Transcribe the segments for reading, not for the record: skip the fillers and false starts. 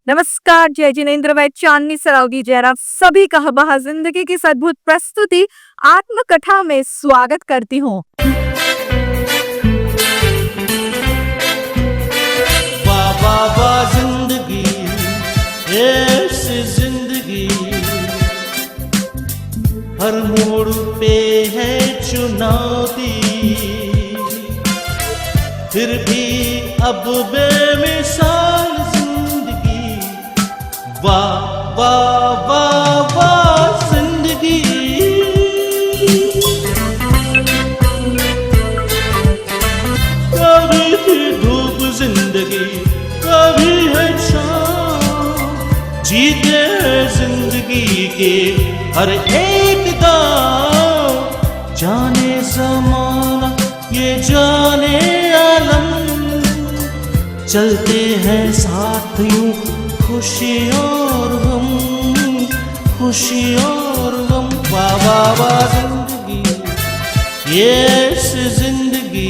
नमस्कार, जय जिनेंद्र। मैं चांदनी सरावगी जयराम सभी का बहा जिंदगी की अद्भुत प्रस्तुति आत्मकथा में स्वागत करती हूँ। वाह वाह वाह जिंदगी, ऐसी जिंदगी, हर मोड़ पे है चुनौती, फिर भी अब बेमिसाल जिंदगी। वाह वाह वाह वाह जिंदगी। कभी थी धूप जिंदगी, कभी है शाम, जीते हैं जिंदगी के हर एक दाव। जाने ज़माना ये जाने आलम, चलते हैं साथ यूं खुशी और गम, खुशी और गम। वाह वाह वाह जिंदगी, ये जिंदगी,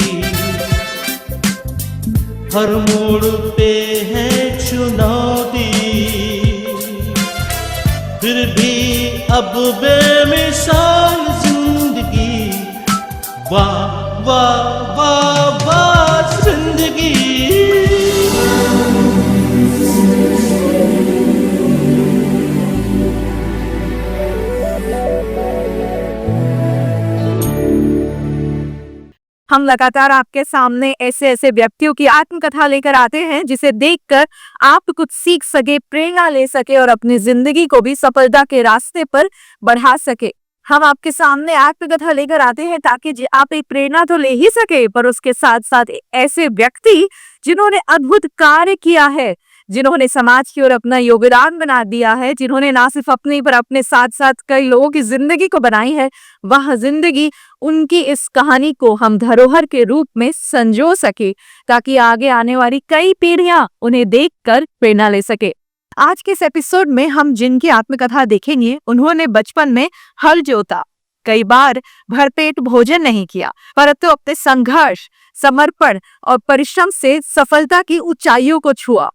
हर मोड़ पे है चुनौती, फिर भी अब बेमिसाल जिंदगी। वाह वाह वाह वाह जिंदगी। हम लगातार आपके सामने ऐसे ऐसे व्यक्तियों की आत्मकथा लेकर आते हैं जिसे देखकर आप कुछ सीख सके, प्रेरणा ले सके और अपनी जिंदगी को भी सफलता के रास्ते पर बढ़ा सके। हम आपके सामने आत्मकथा लेकर आते हैं ताकि आप एक प्रेरणा तो ले ही सके, पर उसके साथ साथ ऐसे व्यक्ति जिन्होंने अद्भुत कार्य किया है, जिन्होंने समाज की ओर अपना योगदान बना दिया है, जिन्होंने ना सिर्फ अपनी पर अपने साथ साथ कई लोगों की जिंदगी को बनाई है, वह जिंदगी, उनकी इस कहानी को हम धरोहर के रूप में संजो सके ताकि आगे आने वाली कई पीढ़ियां उन्हें देखकर प्रेरणा ले सके। आज के इस एपिसोड में हम जिनकी आत्मकथा देखेंगे, उन्होंने बचपन में हल जोता, कई बार भरपेट भोजन नहीं किया, परंतु अपने संघर्ष, समर्पण और परिश्रम से सफलता की ऊंचाइयों को छुआ।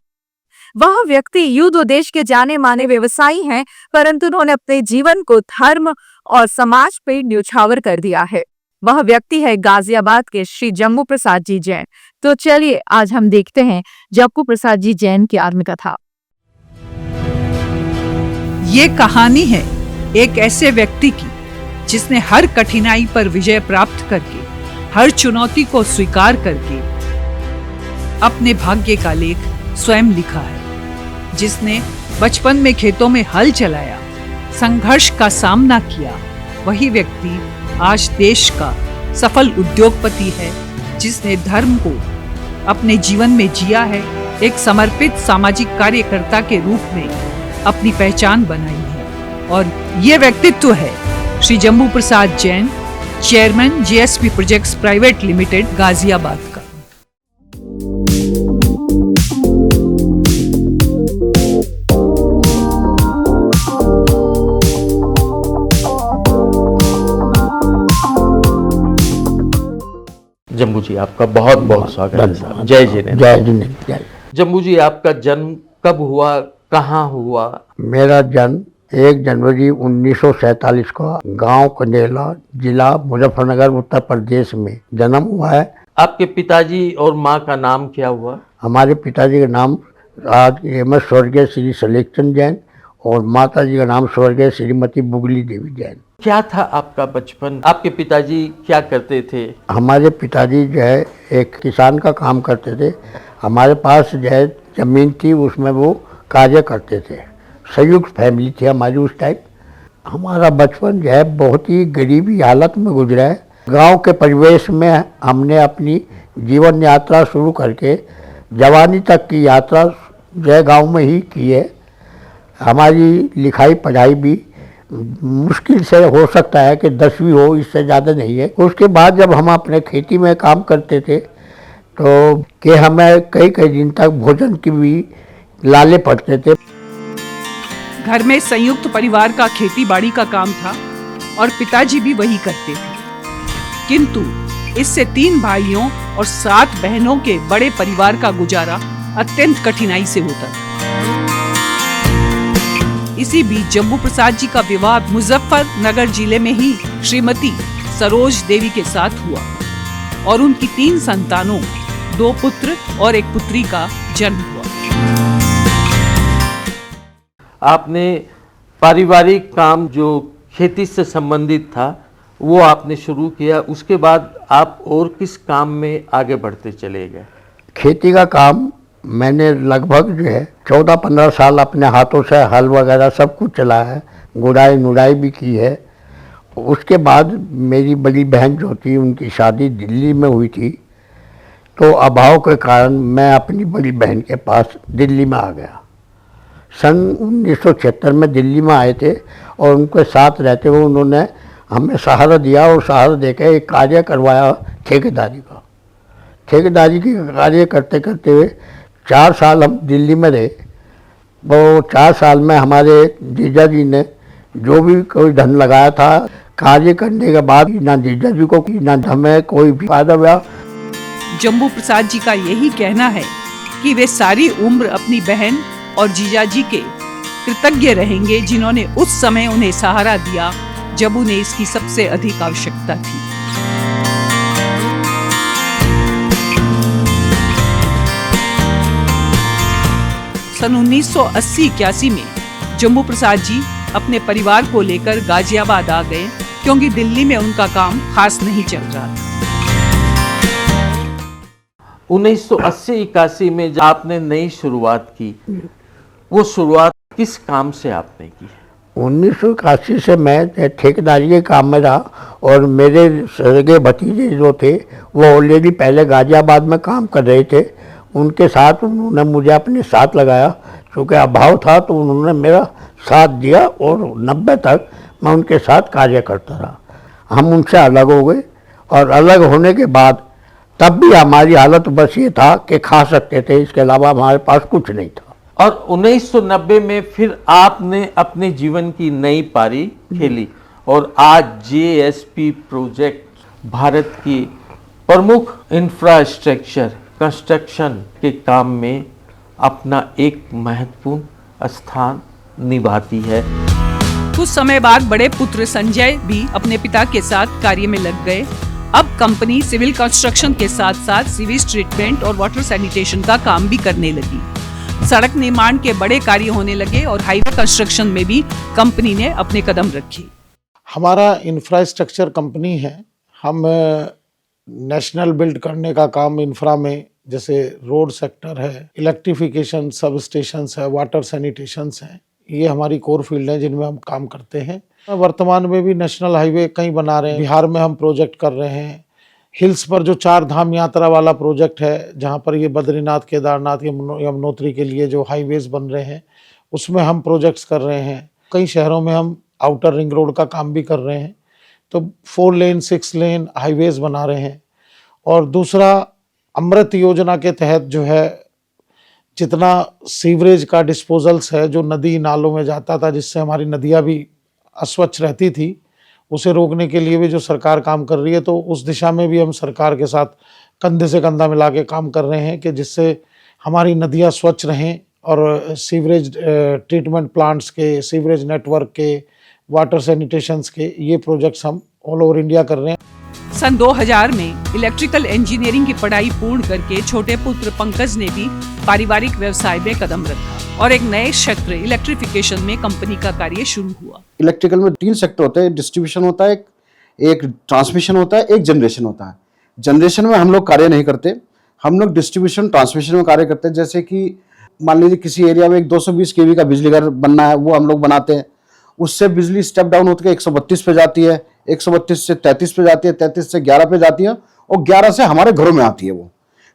वह व्यक्ति यूं तो देश के जाने माने व्यवसायी हैं, परंतु उन्होंने अपने जीवन को धर्म और समाज पे न्यौछावर कर दिया है। वह व्यक्ति है गाजियाबाद के श्री जम्बू प्रसाद जी जैन। तो चलिए आज हम देखते हैं जम्बू प्रसाद जी जैन की आत्मकथा। ये कहानी है एक ऐसे व्यक्ति की जिसने हर कठिनाई पर विजय प्राप्त करके, हर चुनौती को स्वीकार करके अपने भाग्य का लेख स्वयं लिखा है। जिसने बचपन में खेतों में हल चलाया, संघर्ष का सामना किया, वही व्यक्ति आज देश का सफल उद्योगपति है, जिसने धर्म को अपने जीवन में जिया है, एक समर्पित सामाजिक कार्यकर्ता के रूप में अपनी पहचान बनाई है। और ये व्यक्तित्व है Shri Jambu Prasad Jain, chairman JSP projects private limited, Ghaziabad का। जम्बू जी आपका बहुत बहुत स्वागत है सर। जय जिनेंद्र। जय जिनेंद्र। जय। जम्बू जी आपका जन्म कब हुआ, कहाँ हुआ? मेरा जन्म 1 जनवरी 1947 को गांव कंडेला, जिला मुजफ्फरनगर, उत्तर प्रदेश में जन्म हुआ है। आपके पिताजी और माँ का नाम क्या हुआ? हमारे पिताजी का नाम आज एम स्वर्गीय श्री सलेखचंद जैन और माता जी का नाम स्वर्गीय श्रीमती बुगली देवी जैन। क्या था आपका बचपन? आपके पिताजी क्या करते थे? हमारे पिताजी जो है एक किसान का काम करते थे। हमारे पास जो है जमीन थी, उसमें वो कार्य करते थे। संयुक्त फैमिली थी हमारी उस टाइम। हमारा बचपन जो है बहुत ही गरीबी हालत में गुजरा है। गांव के परिवेश में हमने अपनी जीवन यात्रा शुरू करके जवानी तक की यात्रा जो है गाँव में ही की है। हमारी लिखाई पढ़ाई भी मुश्किल से हो सकता है कि 10वीं हो, इससे ज़्यादा नहीं है। उसके बाद जब हम अपने खेती में काम करते थे तो कि हमें कई कई दिन तक भोजन की भी लाले पड़ते थे। घर में संयुक्त परिवार का खेती बाड़ी का काम था और पिताजी भी वही करते थे, किंतु इससे 3 भाइयों और 7 बहनों के बड़े परिवार का गुजारा अत्यंत कठिनाई से होता था। इसी बीच जम्बू प्रसाद जी का विवाह मुजफ्फरनगर जिले में ही श्रीमती सरोज देवी के साथ हुआ और उनकी 3 संतानों, 2 पुत्र और 1 पुत्री का जन्म हुआ। आपने पारिवारिक काम जो खेती से संबंधित था वो आपने शुरू किया, उसके बाद आप और किस काम में आगे बढ़ते चले गए? खेती का काम मैंने लगभग जो है 14-15 साल अपने हाथों से हल वगैरह सब कुछ चलाया है, गुड़ाई नुड़ाई भी की है। उसके बाद मेरी बड़ी बहन जो थी उनकी शादी दिल्ली में हुई थी, तो अभाव के कारण मैं अपनी बड़ी बहन के पास दिल्ली में आ गया। सन 1976 में दिल्ली में आए थे और उनके साथ रहते हुए उन्होंने हमें सहारा दिया और सहारा देकर एक कार्य करवाया ठेकेदारी का। ठेकेदारी की कार्य करते करते हुए 4 साल हम दिल्ली में रहे। वो 4 साल में हमारे जीजा जी ने जो भी कोई धन लगाया था, कार्य करने के बाद ना जीजा जी को ना हमें कोई भी फायदा हुआ। जम्बू प्रसाद जी का यही कहना है कि वे सारी उम्र अपनी बहन और जीजा जी के कृतज्ञ रहेंगे, जिन्होंने उस समय उन्हें सहारा दिया जब उन्हें इसकी सबसे अधिक आवश्यकता थी। सन 1980-81 में जम्बू प्रसाद जी अपने परिवार को लेकर गाजियाबाद आ गए, क्योंकि दिल्ली में उनका काम खास नहीं चल रहा था। 1980-81 में जब आपने नई शुरुआत की, वो शुरुआत किस काम से आपने की? 1981 से मैं ठेकेदारी के काम में रहा और मेरे सगे भतीजे जो थे वो ऑलरेडी पहले गाजियाबाद में काम कर रहे थे। उनके साथ उन्होंने मुझे अपने साथ लगाया, क्योंकि अभाव था तो उन्होंने मेरा साथ दिया और 90 तक मैं उनके साथ कार्य करता रहा। हम उनसे अलग हो गए और अलग होने के बाद तब भी हमारी हालत बस ये था कि खा सकते थे, इसके अलावा हमारे पास कुछ नहीं था। और 1990 में फिर आपने अपने जीवन की नई पारी खेली और आज JSP प्रोजेक्ट भारत की प्रमुख इंफ्रास्ट्रक्चर कंस्ट्रक्शन के काम में अपना एक महत्वपूर्ण स्थान निभाती है। कुछ समय बाद बड़े पुत्र संजय भी अपने पिता के साथ कार्य में लग गए। अब कंपनी सिविल कंस्ट्रक्शन के साथ साथ सीवेज ट्रीटमेंट और वाटर सैनिटेशन का काम भी करने लगी। सड़क निर्माण के बड़े कार्य होने लगे और हाईवे कंस्ट्रक्शन में भी कंपनी ने अपने कदम रखे। हमारा इंफ्रास्ट्रक्चर कंपनी है। हम नेशनल बिल्ड करने का काम इंफ्रा में, जैसे रोड सेक्टर है, इलेक्ट्रिफिकेशन, सब स्टेशंस है, वाटर सैनिटेशंस हैं, ये हमारी कोर फील्ड है जिनमें हम काम करते हैं। वर्तमान में भी नेशनल हाईवे कई बना रहे हैं। बिहार में हम प्रोजेक्ट कर रहे हैं। हिल्स पर जो 4 धाम यात्रा वाला प्रोजेक्ट है, जहाँ पर ये बद्रीनाथ, केदारनाथ, यमुनोत्री के लिए जो हाईवेज बन रहे हैं, उसमें हम प्रोजेक्ट्स कर रहे हैं। कई शहरों में हम आउटर रिंग रोड का काम भी कर रहे हैं। तो 4 लेन 6 लेन हाईवेज बना रहे हैं। और दूसरा, अमृत योजना के तहत जो है जितना सीवरेज का डिस्पोजल्स है जो नदी नालों में जाता था, जिससे हमारी नदियाँ भी अस्वच्छ रहती थी, उसे रोकने के लिए भी जो सरकार काम कर रही है, तो उस दिशा में भी हम सरकार के साथ कंधे से कंधा मिला के काम कर रहे हैं कि जिससे हमारी नदियाँ स्वच्छ रहें और सीवरेज ट्रीटमेंट प्लांट्स के, सीवरेज नेटवर्क के, वाटर सैनिटेशंस के ये प्रोजेक्ट्स हम ऑल ओवर इंडिया कर रहे हैं। सन 2000 में इलेक्ट्रिकल इंजीनियरिंग की पढ़ाई पूर्ण करके छोटे पुत्र पंकज ने भी पारिवारिक व्यवसाय में कदम रखा और एक नए क्षेत्र इलेक्ट्रिफिकेशन में कंपनी का कार्य शुरू हुआ। इलेक्ट्रिकल में 3 सेक्टर होते हैं, डिस्ट्रीब्यूशन होता है, एक ट्रांसमिशन होता है, एक जनरेशन होता है। जनरेशन में हम लोग कार्य नहीं करते, हम लोग डिस्ट्रीब्यूशन ट्रांसमिशन में कार्य करते हैं। जैसे कि मान लीजिए किसी एरिया में एक 220 kV का बिजली घर बनना है, वो हम लोग बनाते हैं। उससे बिजली स्टेप डाउन होकर 132 पे जाती है, 132 से 33 पे जाती है, 33 से 11 पे जाती है और 11 से हमारे घरों में आती है वो।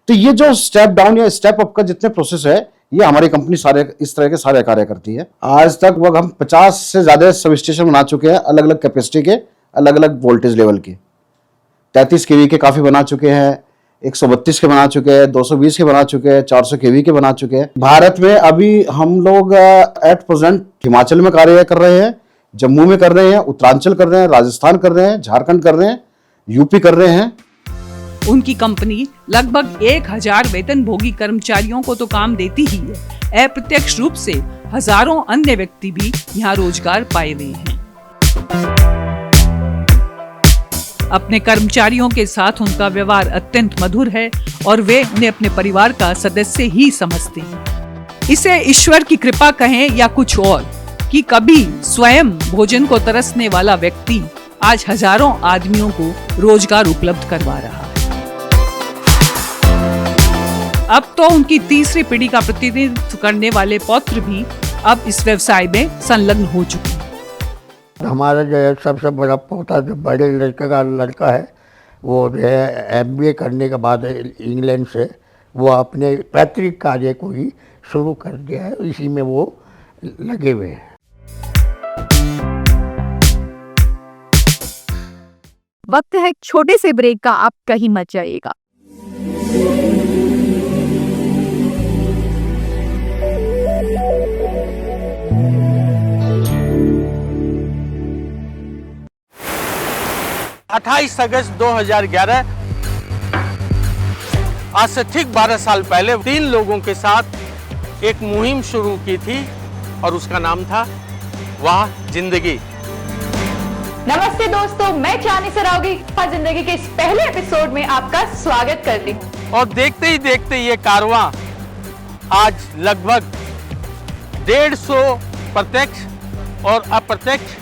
तो ये जो स्टेप डाउन या स्टेप अप का जितने प्रोसेस है, ये हमारी कंपनी सारे इस तरह के सारे कार्य करती है। आज तक वह हम 50 से ज्यादा सब स्टेशन बना चुके हैं, अलग अलग कैपेसिटी के, अलग अलग वोल्टेज लेवल के। 33 kV के काफी बना चुके हैं, 132 के बना चुके हैं, 220 के बना चुके हैं, 400 kV के बना चुके हैं। भारत में अभी हम लोग एट प्रेजेंट हिमाचल में कार्य कर रहे हैं, जम्मू में कर रहे हैं, उत्तरांचल कर रहे हैं, राजस्थान कर रहे हैं, झारखंड कर रहे हैं, यूपी कर रहे हैं। उनकी कंपनी लगभग 1000 वेतनभोगी कर्मचारियों को तो काम देती ही है, अप्रत्यक्ष रूप से हजारों अन्य व्यक्ति भी यहाँ रोजगार पाए हुए हैं। अपने कर्मचारियों के साथ उनका व्यवहार अत्यंत मधुर है और वे उन्हें अपने परिवार का सदस्य ही समझते हैं। इसे ईश्वर की कृपा कहें या कुछ और, कि कभी स्वयं भोजन को तरसने वाला व्यक्ति आज हजारों आदमियों को रोजगार उपलब्ध करवा रहा है। अब तो उनकी तीसरी पीढ़ी का प्रतिनिधित्व करने वाले पौत्र भी अब इस व्यवसाय में संलग्न हो चुके हैं। हमारा जो है सबसे बड़ा पोता, जो बड़े लड़के का लड़का है, वो जो है MBA करने के बाद इंग्लैंड से वो अपने पैतृक कार्य को ही शुरू कर दिया है, इसी में वो लगे हुए हैं। वक्त है एक छोटे से ब्रेक का, आप कहीं मत जाइएगा। अट्ठाईस अगस्त 2011 आज से ठीक 12 साल पहले 3 लोगों के साथ एक मुहिम शुरू की थी और उसका नाम था वाह जिंदगी। नमस्ते दोस्तों, मैं चांदनी सरावगी वाह जिंदगी के इस पहले एपिसोड में आपका स्वागत करती हूँ। और देखते ही देखते ये कारवां आज लगभग 150 प्रत्यक्ष और अप्रत्यक्ष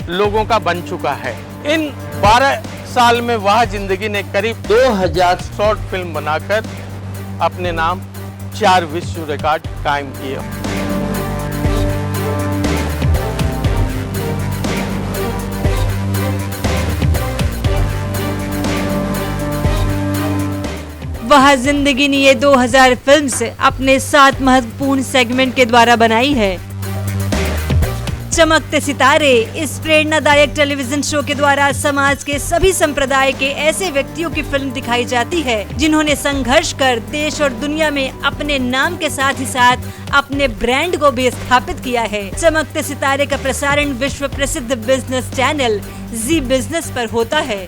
लोगों का बन चुका है। इन 12 साल में वाह जिंदगी ने करीब 2000 शॉर्ट फिल्म बनाकर अपने नाम 4 विश्व रिकॉर्ड कायम किए। वाह जिंदगी ने ये 2000 फिल्म्स अपने 7 महत्वपूर्ण सेगमेंट के द्वारा बनाई है। चमकते सितारे इस प्रेरणादायक टेलीविजन शो के द्वारा समाज के सभी संप्रदाय के ऐसे व्यक्तियों की फिल्म दिखाई जाती है जिन्होंने संघर्ष कर देश और दुनिया में अपने नाम के साथ ही साथ अपने ब्रांड को भी स्थापित किया है। चमकते सितारे का प्रसारण विश्व प्रसिद्ध बिजनेस चैनल जी बिजनेस पर होता है।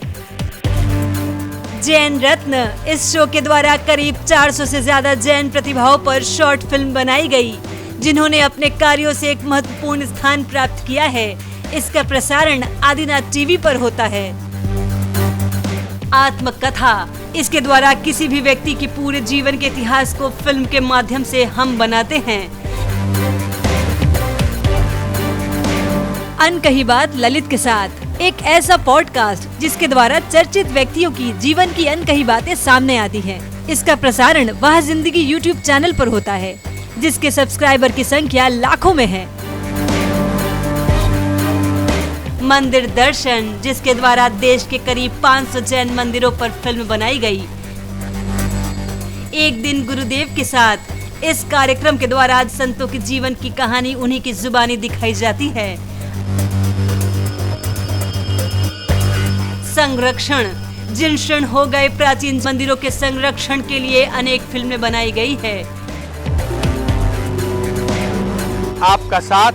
जैन रत्न इस शो के द्वारा करीब 400 से ज्यादा जैन प्रतिभाओं पर शॉर्ट फिल्म बनाई गई, जिन्होंने अपने कार्यों से एक महत्वपूर्ण स्थान प्राप्त किया है। इसका प्रसारण आदिनाथ टीवी पर होता है। आत्मकथा इसके द्वारा किसी भी व्यक्ति की पूरे जीवन के इतिहास को फिल्म के माध्यम से हम बनाते हैं। अनकही बात ललित के साथ एक ऐसा पॉडकास्ट जिसके द्वारा चर्चित व्यक्तियों की जीवन की अनकही बातें सामने आती हैं। इसका प्रसारण वाह जिंदगी YouTube चैनल पर होता है, जिसके सब्सक्राइबर की संख्या लाखों में है। मंदिर दर्शन जिसके द्वारा देश के करीब 500 जैन मंदिरों पर फिल्म बनाई गई। एक दिन गुरुदेव के साथ इस कार्यक्रम के द्वारा संतों के जीवन की कहानी उन्हीं की जुबानी दिखाई जाती है। संरक्षण जिन क्षण हो गए प्राचीन मंदिरों के संरक्षण के लिए अनेक फिल्में बनाई गई है। आपका साथ,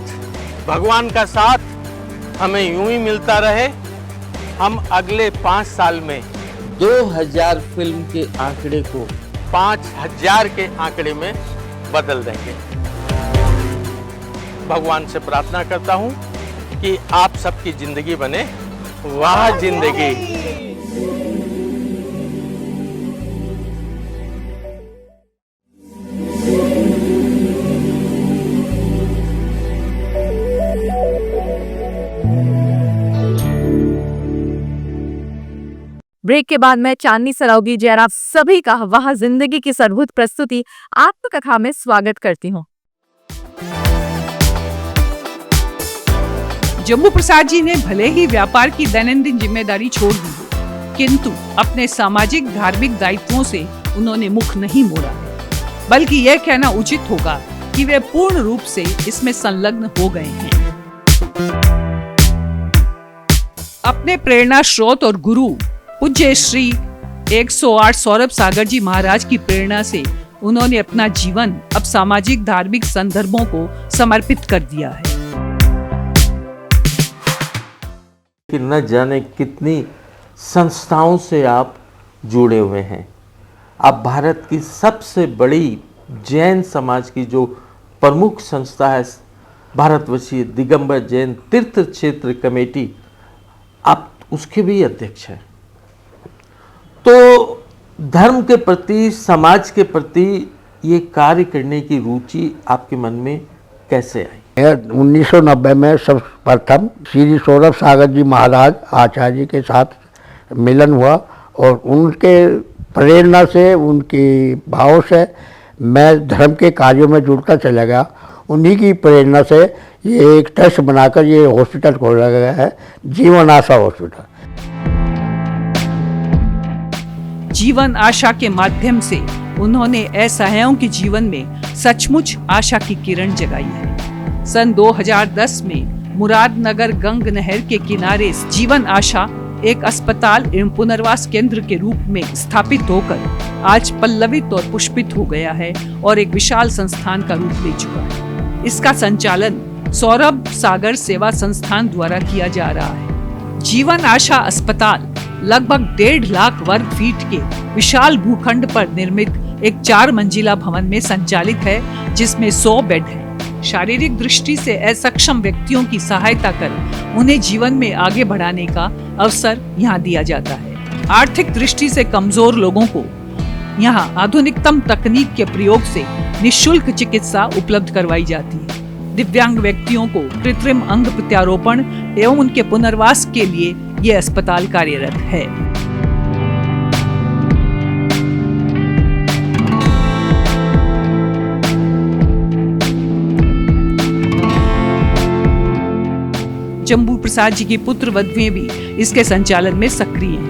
भगवान का साथ हमें यूं ही मिलता रहे। हम अगले 5 साल में 2000 फिल्म के आंकड़े को 5000 के आंकड़े में बदल देंगे। भगवान से प्रार्थना करता हूं कि आप सबकी जिंदगी बने वाह जिंदगी। ब्रेक के बाद मैं चांदनी सरावगी जैन आप सभी का वाह जिंदगी की सर्वोत्तम प्रस्तुति आत्मकथा में स्वागत करती हूँ। जम्मू प्रसाद जी ने भले ही व्यापार की दैनंदिन जिम्मेदारी छोड़ दी हो, किंतु अपने सामाजिक धार्मिक दायित्वों से उन्होंने मुख नहीं मोड़ा, बल्कि यह कहना उचित होगा कि वे पूर्ण रूप से इसमें संलग्न हो गए हैं। अपने प्रेरणा स्रोत और गुरु पूज्य श्री 108 सौरभ सागर जी महाराज की प्रेरणा से उन्होंने अपना जीवन अब सामाजिक धार्मिक संदर्भों को समर्पित कर दिया है। कि न जाने कितनी संस्थाओं से आप जुड़े हुए हैं। आप भारत की सबसे बड़ी जैन समाज की जो प्रमुख संस्था है भारतवर्षीय दिगंबर जैन तीर्थ क्षेत्र कमेटी, आप उसके भी अध्यक्ष हैं। तो धर्म के प्रति, समाज के प्रति ये कार्य करने की रुचि आपके मन में कैसे आई? 1990 में सर्वप्रथम श्री सौरभ सागर जी महाराज आचार्य जी के साथ मिलन हुआ और उनके प्रेरणा से, उनकी भाव से मैं धर्म के कार्यों में जुड़ता चला गया। उन्हीं की प्रेरणा से ये एक ट्रस्ट बनाकर ये हॉस्पिटल खोला गया है, जीवन आशा हॉस्पिटल। जीवन आशा के माध्यम से उन्होंने असहायों के जीवन में सचमुच आशा की किरण जगाई है। सन 2010 में मुरादनगर गंग नहर के किनारे जीवन आशा एक अस्पताल एवं पुनर्वास केंद्र के रूप में स्थापित होकर आज पल्लवित और पुष्पित हो गया है और एक विशाल संस्थान का रूप ले चुका है। इसका संचालन सौरभ सागर सेवा संस्थान द्वारा किया जा रहा है। जीवन आशा अस्पताल लगभग 1.5 लाख वर्ग फीट के विशाल भूखंड पर निर्मित एक 4 मंजिला भवन में संचालित है, जिसमें 100 बेड है। शारीरिक दृष्टि से असक्षम व्यक्तियों की सहायता कर उन्हें जीवन में आगे बढ़ाने का अवसर यहाँ दिया जाता है। आर्थिक दृष्टि से कमजोर लोगों को यहाँ आधुनिकतम तकनीक के प्रयोग से निःशुल्क चिकित्सा उपलब्ध करवाई जाती है। दिव्यांग व्यक्तियों को कृत्रिम अंग प्रत्यारोपण एवं उनके पुनर्वास के लिए ये अस्पताल कार्यरत है। जम्बू प्रसाद जी की पुत्र वधुएं भी इसके संचालन में सक्रिय हैं।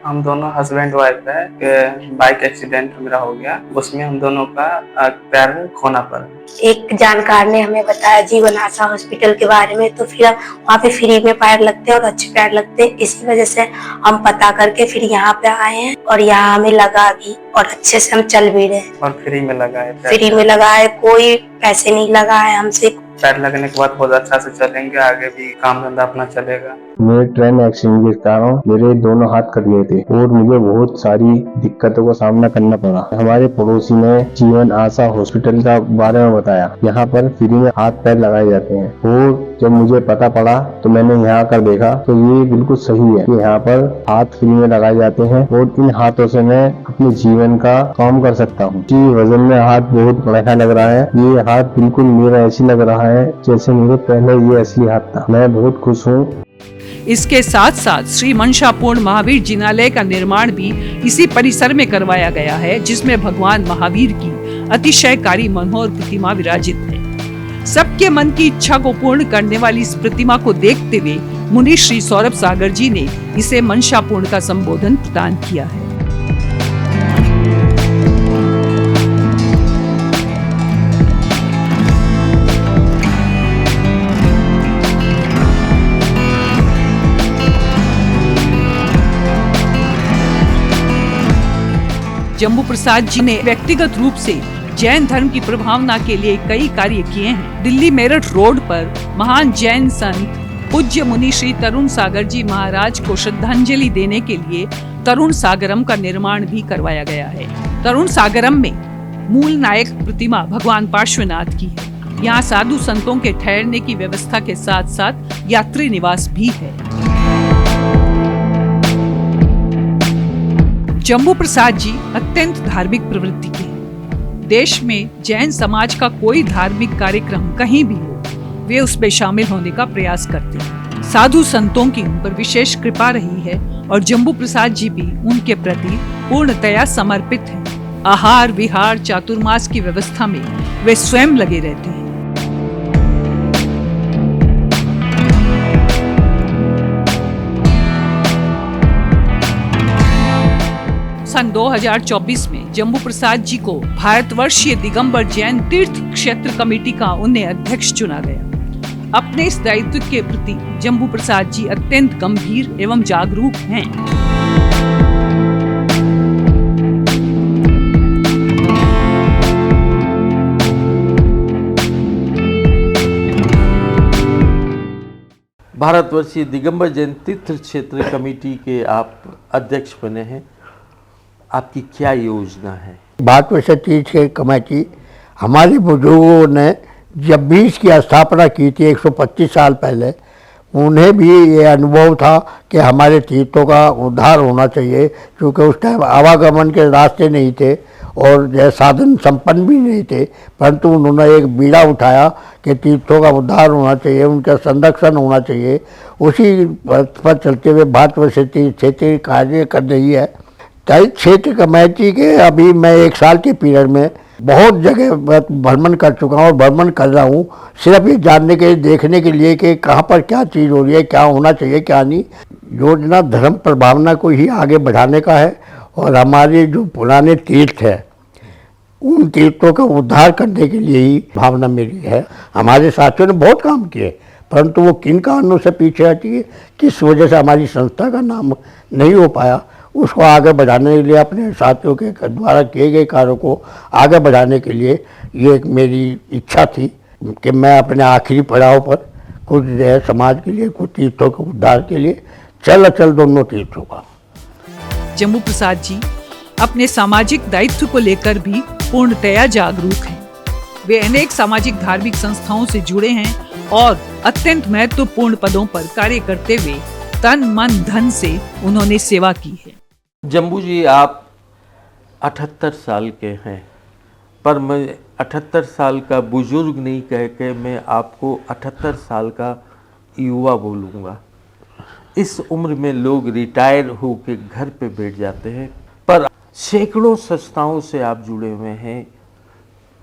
हम दोनों हस्बैंड वाइफ है कि बाइक एक्सीडेंट मेरा हो गया, उसमें हम दोनों का पैर खोना पड़ा। एक जानकार ने हमें बताया जीवन आशा हॉस्पिटल के बारे में, तो फिर वहाँ पे फ्री में पैर लगते हैं और अच्छे पैर लगते हैं। इसी वजह से हम पता करके फिर यहाँ पे आए हैं और यहाँ हमें लगा भी और अच्छे से हम चल भी रहे हैं। और फ्री में लगा है, फ्री में लगा है, कोई पैसे नहीं लगा है हमसे। पैर लगने के बाद बहुत अच्छा से चलेंगे, आगे भी काम धंधा अपना चलेगा। मैं ट्रेन एक्सीडेंट के कारण मेरे दोनों हाथ कट गए थे और मुझे बहुत सारी दिक्कतों का सामना करना पड़ा। हमारे पड़ोसी ने जीवन आशा हॉस्पिटल का बारे में बताया। यहाँ पर फ्री में हाथ पैर लगाए जाते हैं और जब मुझे पता पड़ा तो मैंने यहाँ आकर देखा तो ये बिल्कुल सही है कि यहाँ पर हाथ फ्री में लगाए जाते हैं और इन हाथों से मैं अपने जीवन का काम कर सकता हूँ। वजन में हाथ बहुत बड़ा लग रहा है। ये हाथ बिल्कुल मेरा ऐसी लग रहा है जैसे मेरे पहले ये असली हाथ था। मैं बहुत खुश हूँ। इसके साथ साथ श्री मनसापूर्ण महावीर जिनालय का निर्माण भी इसी परिसर में करवाया गया है, जिसमें भगवान महावीर की अतिशयकारी मनोहर प्रतिमा विराजित है। सबके मन की इच्छा को पूर्ण करने वाली इस प्रतिमा को देखते हुए मुनि श्री सौरभ सागर जी ने इसे मनसापूर्ण का संबोधन प्रदान किया है। जम्बू प्रसाद जी ने व्यक्तिगत रूप से जैन धर्म की प्रभावना के लिए कई कार्य किए हैं। दिल्ली मेरठ रोड पर महान जैन संत पूज्य मुनि श्री तरुण सागर जी महाराज को श्रद्धांजलि देने के लिए तरुण सागरम का निर्माण भी करवाया गया है। तरुण सागरम में मूल नायक प्रतिमा भगवान पार्श्वनाथ की है। यहाँ साधु संतों के ठहरने की व्यवस्था के साथ साथ यात्री निवास भी है। जम्बू प्रसाद जी अत्यंत धार्मिक प्रवृत्ति के हैं। देश में जैन समाज का कोई धार्मिक कार्यक्रम कहीं भी हो, वे उसमें शामिल होने का प्रयास करते हैं। साधु संतों की उन पर विशेष कृपा रही है और जम्बू प्रसाद जी भी उनके प्रति पूर्णतया समर्पित हैं। आहार विहार चातुर्मास की व्यवस्था में वे स्वयं लगे रहते हैं। सन 2024 में जम्बू प्रसाद जी को भारतवर्षीय दिगंबर जैन तीर्थ क्षेत्र कमेटी का उन्हें अध्यक्ष चुना गया। अपने इस दायित्व के प्रति जम्बू प्रसाद जी अत्यंत गंभीर एवं जागरूक हैं। भारतवर्षीय दिगंबर जैन तीर्थ क्षेत्र कमेटी के आप अध्यक्ष बने हैं, आपकी क्या योजना है? भारतवर्षीय तीर्थ क्षेत्र कमेटी हमारे बुजुर्गों ने जब भी इसकी स्थापना की थी 125 साल पहले, उन्हें भी ये अनुभव था कि हमारे तीर्थों का उद्धार होना चाहिए, क्योंकि उस टाइम आवागमन के रास्ते नहीं थे और जो साधन संपन्न भी नहीं थे, परंतु उन्होंने एक बीड़ा उठाया कि तीर्थों का उद्धार होना चाहिए, उनका संरक्षण होना चाहिए। उसी पर चलते हुए भारत वर्ष क्षेत्रीय कार्य कर रही है। क्षेत्र कमेटी के अभी मैं 1 साल के पीरियड में बहुत जगह भ्रमण कर चुका हूँ और भ्रमण कर रहा हूँ, सिर्फ ये जानने के लिए, देखने के लिए कि कहाँ पर क्या चीज़ हो रही है, क्या होना चाहिए, क्या नहीं। योजना धर्म प्रभावना को ही आगे बढ़ाने का है और हमारे जो पुराने तीर्थ है उन तीर्थों का उद्धार करने के लिए ही भावना मेरी है। हमारे साथियों ने बहुत काम किए, परंतु वो किन कारणों से पीछे हटी है, किस वजह से हमारी संस्था का नाम नहीं हो पाया, उसको आगे बढ़ाने के लिए, अपने साथियों के द्वारा किए गए कार्यों को आगे बढ़ाने के लिए ये एक मेरी इच्छा थी कि मैं अपने आखिरी पड़ाव पर कुछ जो है समाज के लिए, कुछ तीर्थों के उद्धार के लिए चल अचल दोनों तीर्थों का। जम्मू प्रसाद जी अपने सामाजिक दायित्व को लेकर भी पूर्णतया जागरूक हैं। वे अनेक सामाजिक धार्मिक संस्थाओं से जुड़े हैं और अत्यंत महत्वपूर्ण पदों पर कार्य करते हुए तन मन धन से उन्होंने सेवा की है। जम्बू जी, आप 78 साल के हैं, पर मैं 78 साल का बुजुर्ग नहीं कह के मैं आपको 78 साल का युवा बोलूँगा। इस उम्र में लोग रिटायर होकर घर पे बैठ जाते हैं, पर सैकड़ों संस्थाओं से आप जुड़े हुए हैं,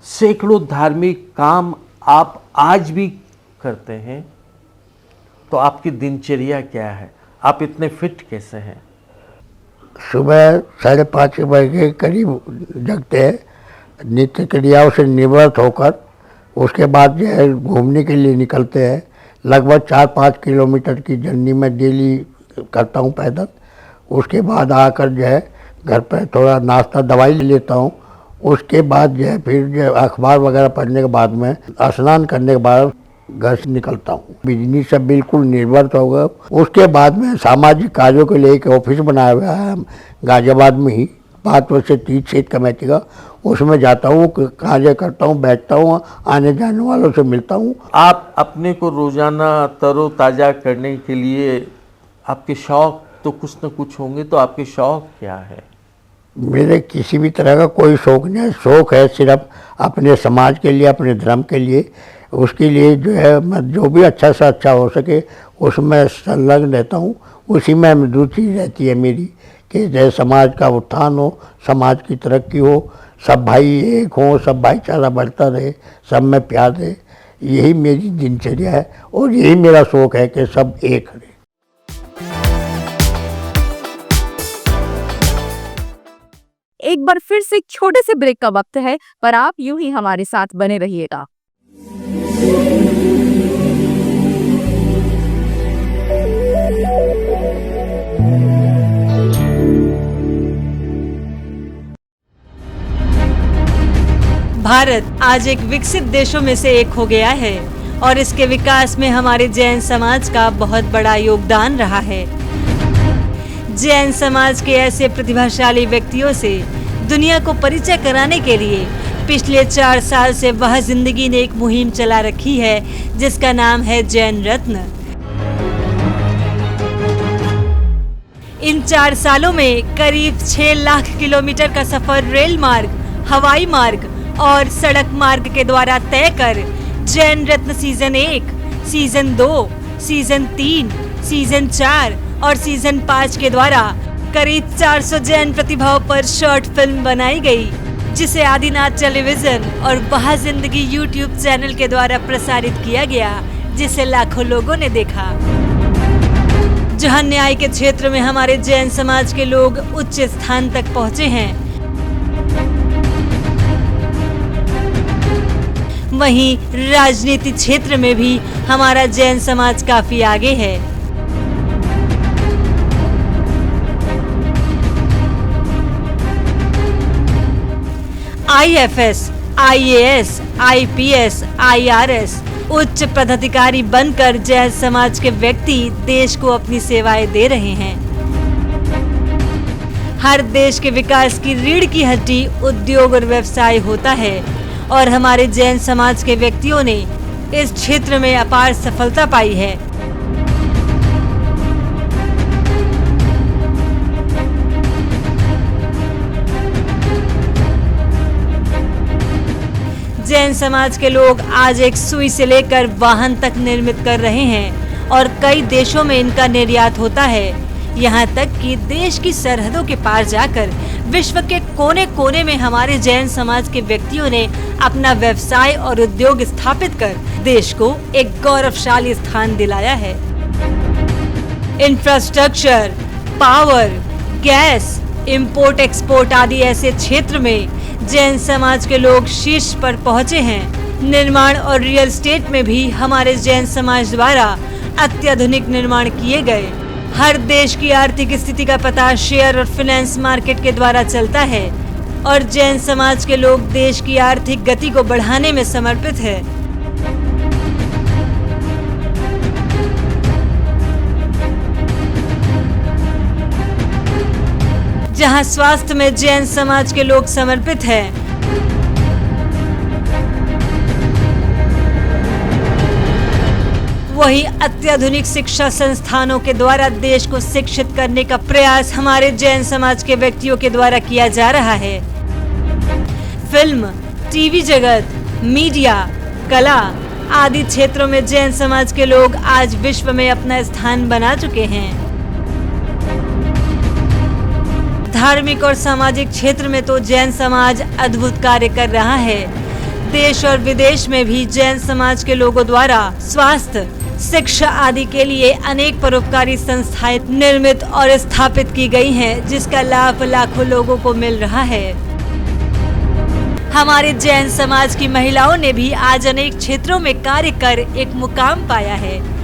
सैकड़ों धार्मिक काम आप आज भी करते हैं, तो आपकी दिनचर्या क्या है? आप इतने फिट कैसे हैं? सुबह 5:30 बजे के करीब जगते हैं, नित्य क्रियाओं से निवृत्त होकर उसके बाद जो है घूमने के लिए निकलते हैं। लगभग 4-5 किलोमीटर की जर्नी में डेली करता हूँ पैदल। उसके बाद आकर जो है घर पर थोड़ा नाश्ता दवाई ले लेता हूँ। उसके बाद जो है फिर जो अखबार वगैरह पढ़ने के बाद में स्नान करने के बाद घर से निकलता हूँ। बिजली से बिल्कुल निर्भर हो गया। उसके बाद में सामाजिक कार्यों के लिए एक ऑफिस बनाया हुआ है गाजियाबाद में ही, 5 वर्ष से 30 क्षेत्र कमेटी का, उसमें जाता हूँ, कार्य करता हूँ, बैठता हूँ, आने जाने वालों से मिलता हूँ। आप अपने को रोजाना तरोताज़ा करने के लिए आपके शौक तो कुछ न कुछ होंगे, तो आपके शौक क्या है? मेरे किसी भी तरह का कोई शौक नहीं है। शौक है सिर्फ अपने समाज के लिए, अपने धर्म के लिए। उसके लिए जो है मैं जो भी अच्छा से अच्छा हो सके उसमें संलग्न रहता हूँ। उसी में रुचि रहती है मेरी कि जैसे समाज का उत्थान हो, समाज की तरक्की हो, सब भाई एक हों, सब भाईचारा बढ़ता रहे, सब में प्यार रहे। यही मेरी दिनचर्या है और यही मेरा शौक है कि सब एक रहे। एक बार फिर से छोटे से ब्रेक का वक्त है, पर आप यूं ही हमारे साथ बने रहिएगा। भारत आज एक विकसित देशों में से एक हो गया है और इसके विकास में हमारे जैन समाज का बहुत बड़ा योगदान रहा है। जैन समाज के ऐसे प्रतिभाशाली व्यक्तियों से दुनिया को परिचय कराने के लिए पिछले 4 साल से वह जिंदगी ने एक मुहिम चला रखी है जिसका नाम है जैन रत्न। इन 4 सालों में करीब 6 लाख किलोमीटर का सफर रेल मार्ग, हवाई मार्ग और सड़क मार्ग के द्वारा तय कर जैन रत्न सीजन 1, सीजन 2, सीजन 3, सीजन 4 और सीजन 5 के द्वारा करीब 400 जैन प्रतिभाओं पर शॉर्ट फिल्म बनाई गई, जिसे आदिनाथ टेलीविजन और वह जिंदगी यूट्यूब चैनल के द्वारा प्रसारित किया गया, जिसे लाखों लोगों ने देखा। जहां न्याय के क्षेत्र में हमारे जैन समाज के लोग उच्च स्थान तक पहुंचे हैं, वहीं राजनीति क्षेत्र में भी हमारा जैन समाज काफी आगे है। IFS, IAS, IPS, IRS उच्च पदाधिकारी बनकर जैन समाज के व्यक्ति देश को अपनी सेवाएं दे रहे हैं। हर देश के विकास की रीढ़ की हड्डी उद्योग और व्यवसाय होता है और हमारे जैन समाज के व्यक्तियों ने इस क्षेत्र में अपार सफलता पाई है। जैन समाज के लोग आज एक सुई से लेकर वाहन तक निर्मित कर रहे हैं और कई देशों में इनका निर्यात होता है। यहाँ तक कि देश की सरहदों के पार जाकर विश्व के कोने कोने में हमारे जैन समाज के व्यक्तियों ने अपना व्यवसाय और उद्योग स्थापित कर देश को एक गौरवशाली स्थान दिलाया है। Infrastructure, power, gas, import export आदि ऐसे क्षेत्र में जैन समाज के लोग शीर्ष पर पहुँचे हैं। निर्माण और रियल एस्टेट में भी हमारे जैन समाज द्वारा अत्याधुनिक निर्माण किए गए। हर देश की आर्थिक स्थिति का पता शेयर और फाइनेंस मार्केट के द्वारा चलता है और जैन समाज के लोग देश की आर्थिक गति को बढ़ाने में समर्पित है। जहां स्वास्थ्य में जैन समाज के लोग समर्पित हैं, वही अत्याधुनिक शिक्षा संस्थानों के द्वारा देश को शिक्षित करने का प्रयास हमारे जैन समाज के व्यक्तियों के द्वारा किया जा रहा है। फिल्म, टीवी जगत, मीडिया, कला आदि क्षेत्रों में जैन समाज के लोग आज विश्व में अपना स्थान बना चुके हैं। धार्मिक और सामाजिक क्षेत्र में तो जैन समाज अद्भुत कार्य कर रहा है। देश और विदेश में भी जैन समाज के लोगों द्वारा स्वास्थ्य, शिक्षा आदि के लिए अनेक परोपकारी संस्थाएं निर्मित और स्थापित की गई हैं, जिसका लाभ लाखों लोगों को मिल रहा है। हमारे जैन समाज की महिलाओं ने भी आज अनेक क्षेत्रों में कार्य कर एक मुकाम पाया है।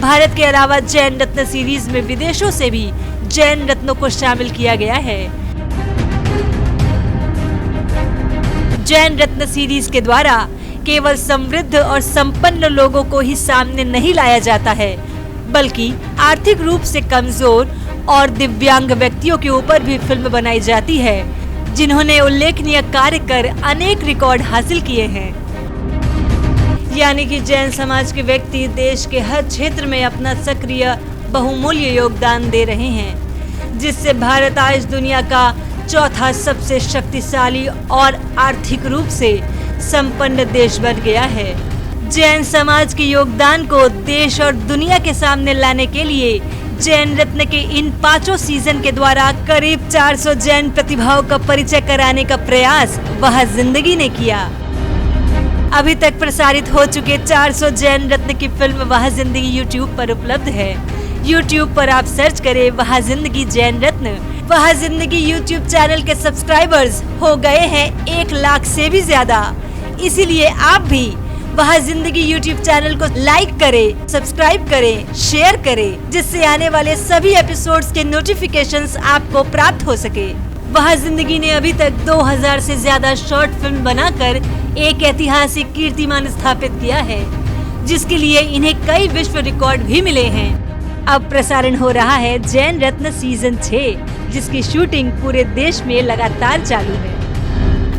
भारत के अलावा जैन रत्न सीरीज में विदेशों से भी जैन रत्नों को शामिल किया गया है। जैन रत्न सीरीज के द्वारा केवल समृद्ध और संपन्न लोगों को ही सामने नहीं लाया जाता है, बल्कि आर्थिक रूप से कमजोर और दिव्यांग व्यक्तियों के ऊपर भी फिल्म बनाई जाती है, जिन्होंने उल्लेखनीय कार्य कर अनेक रिकॉर्ड हासिल किए हैं। यानी कि जैन समाज के व्यक्ति देश के हर क्षेत्र में अपना सक्रिय बहुमूल्य योगदान दे रहे हैं, जिससे भारत आज दुनिया का चौथा सबसे शक्तिशाली और आर्थिक रूप से संपन्न देश बन गया है। जैन समाज के योगदान को देश और दुनिया के सामने लाने के लिए जैन रत्न के इन 5 सीजन के द्वारा करीब 400 जैन प्रतिभाओं का परिचय कराने का प्रयास वह जिंदगी ने किया। अभी तक प्रसारित हो चुके 400 जैन रत्न की फिल्म वह जिंदगी YouTube पर उपलब्ध है। YouTube पर आप सर्च करें वह जिंदगी जैन रत्न। वह जिंदगी YouTube चैनल के सब्सक्राइबर्स हो गए हैं 1 लाख से भी ज्यादा। इसीलिए आप भी वह जिंदगी YouTube चैनल को लाइक करें, सब्सक्राइब करें, शेयर करें, जिससे आने वाले सभी एपिसोड्स के नोटिफिकेशंस आपको प्राप्त हो सके। वह जिंदगी ने अभी तक 2000 से ज्यादा शॉर्ट फिल्म बनाकर एक ऐतिहासिक कीर्तिमान स्थापित किया है, जिसके लिए इन्हें कई विश्व रिकॉर्ड भी मिले हैं। अब प्रसारण हो रहा है जैन रत्न सीजन 6, जिसकी शूटिंग पूरे देश में लगातार चालू है।